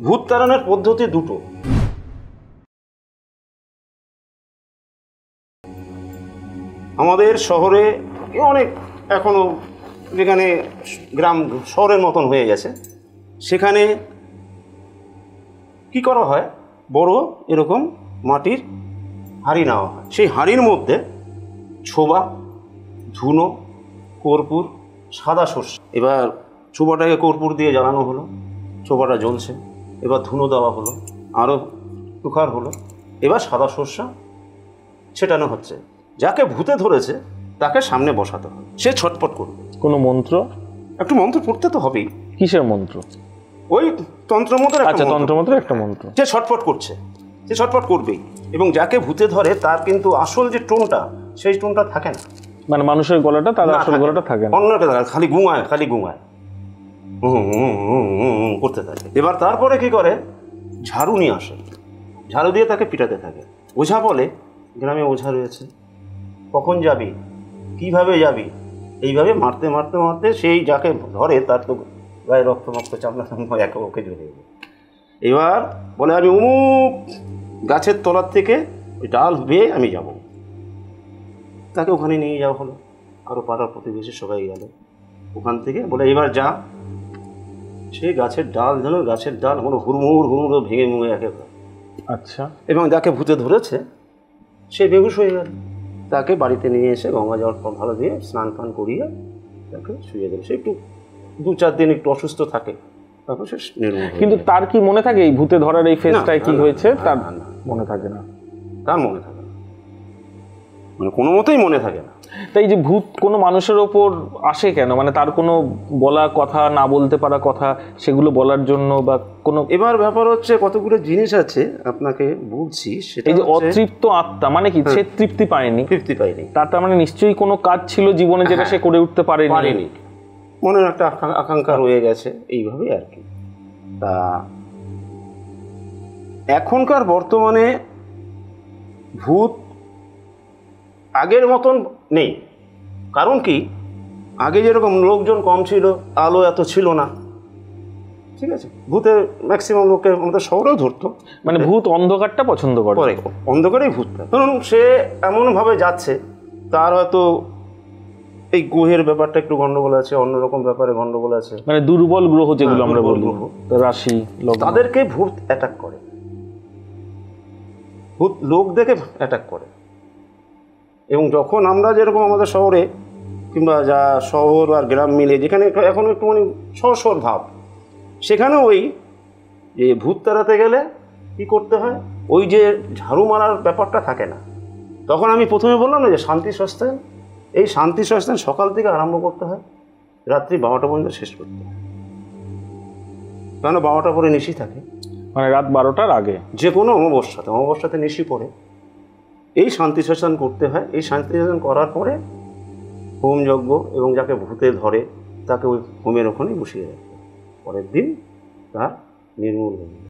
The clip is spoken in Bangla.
ভূত তাড়ানোর পদ্ধতি দুটো। আমাদের শহরে অনেক এখনো যেখানে গ্রাম শহরের মতন হয়ে গেছে, সেখানে কি করা হয়, বড় এরকম মাটির হাঁড়ি নেওয়া হয়। সেই হাঁড়ির মধ্যে ছোবা, ধুনো, কর্পূর, সাদা সর্ষে। এবার ছোবাটাকে কর্পূর দিয়ে জ্বালানো হলো, ছোবাটা জ্বলছে। এবার ধুনো দেওয়া হলো, আরও তুখার হলো। এবার সাদা সর্ষা ছেটানো হচ্ছে। যাকে ভূতে ধরেছে তাকে সামনে বসাতে হবে, সে ছটপট করবে। কোনো মন্ত্র? একটু মন্ত্র পড়তে তো হবেই। কিসের মন্ত্র? ওই তন্ত্রমন্ত্রের। আচ্ছা, তন্ত্রমন্ত্রের একটা মন্ত্র। সে ছটফট করছে, সে ছটফট করবেই। এবং যাকে ভূতে ধরে তার কিন্তু আসল যে টোনটা, সেই টোনটা থাকে না। মানে মানুষের গলাটা, তার আসল গলাটা থাকে না, অন্য একটা খালি গুঙায়, খালি গুঙায় করতে থাকে। এবার তারপরে কি করে, ঝাড়ু নিয়ে আসে, ঝাড়ু দিয়ে তাকে পিটাতে থাকে। ওঝা বলে, গ্রামে ওঝা রয়েছে, কখন যাবি, কিভাবে যাবি, এইভাবে মারতে মারতে মারতে সেই যাকে ধরে তার তো গায়ে রক্ত মক্ত চামড়া একে ওকে জ্বলে যাবে। এবার বলে, আমি অমুক গাছের তলার থেকে ওই ডাল বেয়ে আমি যাব। তাকে ওখানে নিয়ে যাওয়া হলো, আরও পাড়ার প্রতিবেশী সবাই গেল। ওখান থেকে বলে, এবার যা। সে গাছের ডাল যেন, গাছের ডাল কোনো হুড়মুড় হুড়মুড় ভেঙে মুঙে একেবারে। আচ্ছা। এবং যাকে ভূতে ধরেছে সে বেহুশ হয়ে গেল। তাকে বাড়িতে নিয়ে এসে গঙ্গা জল ভালো দিয়ে স্নান ফান করিয়ে তাকে শুয়ে দেবে। সে একটু 2-4 দিন একটু অসুস্থ থাকে, তারপর সে নির্মূল। কিন্তু তার কি মনে থাকে এই ভূতে ধরার এই ফেসটায় কি হয়েছে? তার মনে থাকে না। তার মনে থাকে না, মানে কোনো মতেই মনে থাকে না। তাই যে ভূত কোনো মানুষের ওপর আসে কেন? মানে তার কোনো বলা কথা, না বলতে পারা কথা, সেগুলো বলার জন্য বা কোনো। এবার ব্যাপার হচ্ছে, কতগুলো জিনিস আছে আপনাকে বলছি। সেটা এই যে অতৃপ্ত আত্মা মানে কি, সে তৃপ্তি পায়নি, পায়নি, তার মানে নিশ্চয়ই কোনো কাজ ছিল জীবনে যেটা সে করে উঠতে পারেনি, মনের একটা আকাঙ্ক্ষা রয়ে গেছে, এইভাবেই আর কি। তা এখনকার বর্তমানে ভূত আগের মতন নেই। কারণ কি, আগে যেরকম লোকজন কম ছিল, আলো এত ছিল না, ঠিক আছে, ভূতের ম্যাক্সিমাম লোককে আমাদের শহরেও ধরতো। মানে ভূত অন্ধকারটা পছন্দ করে, অন্ধকারেই ভূতটা। ধরুন সে এমনভাবে যাচ্ছে, তার হয়তো এই গ্রহের ব্যাপারটা একটু গন্ডগোল আছে, অন্যরকম ব্যাপারে গন্ডগোল আছে, মানে দুর্বল গ্রহ যেগুলো আমরা বলি, রাশি, তাদেরকে ভূত অ্যাটাক করে। ভূত লোক দেখে অ্যাটাক করে। এবং যখন আমরা যেরকম আমাদের শহরে কিংবা যা শহর আর গ্রাম মিলে যেখানে এখন একটু মানে শহর ভাব, সেখানে ওই যে ভূত তাড়াতে গেলে কী করতে হয়, ওই যে ঝাড়ু মারার ব্যাপারটা থাকে না। তখন আমি প্রথমে বললাম না যে শান্তি সস্তান, এই শান্তি সস্তান সকাল থেকে আরম্ভ করতে হয়, রাত্রি 12টা পর্যন্ত শেষ করতে হয়। কেন 12টা পরে নিশি থাকে, মানে রাত 12টার আগে যে কোনো অমাবস্যাতে নিশি পড়ে এই শান্তি সস্তান করতে হয়। এই শান্তি সস্তান করার পরে হোম যজ্ঞ, এবং যাকে ভূতে ধরে তাকে ওই হোমের ওখানেই বসিয়ে রাখে, পরের দিন তার নির্মূল হবে।